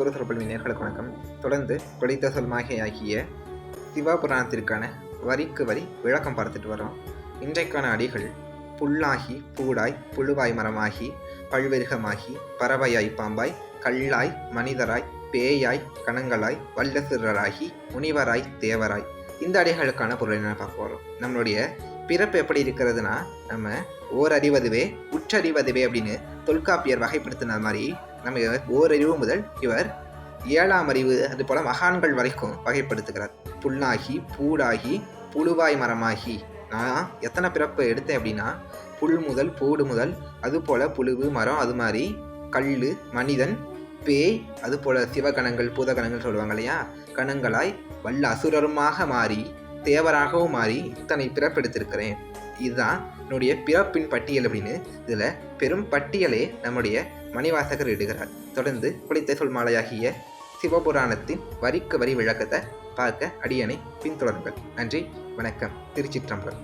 சோக சொற்பொழிவு நேயர்களுக்கு வணக்கம். தொடர்ந்து கொலைத்த சொல்மாகிய சிவபுராணத்திற்கான வரிக்கு வரி விளக்கம் பார்த்துட்டு வரோம். இன்றைக்கான அடிகள் புல்லாகி பூடாய் புழுவாய் மரமாகி பல்வெருகமாகி பறவையாய் பாம்பாய் கல்லாய் மனிதராய் பேயாய் கணங்களாய் வல்ல சிறராகி முனிவராய் தேவராய். இந்த அடிகளுக்கான பொருள் என்ன பார்க்க போகிறோம். நம்மளுடைய பிறப்பு எப்படி இருக்கிறதுனா, நம்ம ஓரறிவதுவே உற்றறிவதுவே அப்படின்னு தொல்காப்பியர் வகைப்படுத்தின மாதிரி நம்ம ஓரறிவு முதல் இவர் 7ஆம் அறிவு அது போல மகான்கள் வரைக்கும் வகைப்படுத்துகிறார். புல்லாகி பூடாகி புழுவாய் மரமாகி, நான் எத்தனை பிறப்பு எடுத்தேன் அப்படின்னா, புல் முதல் பூடு முதல், அது போல புழுவு மரம், அது மாதிரி கல் மனிதன் பேய், அது போல சிவகணங்கள் பூதகணங்கள் சொல்லுவாங்க இல்லையா, கணங்களாய் வல்ல அசுரருமாக மாறி தேவராகவும் மாறி இத்தனை பிறப்பெடுத்திருக்கிறேன். இதுதான் என்னுடைய பிறப்பின் பட்டியல் அப்படின்னு இதில் பெரும் பட்டியலே நம்முடைய மணிவாசகர் இடுகிறார். தொடர்ந்து குளித்த சொல் மாலையாகிய சிவபுராணத்தின் வரிக்கு வரி விளக்கத்தை பார்க்க அடியனை பின்தொடருங்கள். நன்றி, வணக்கம். திருச்சிற்றம்பலம்.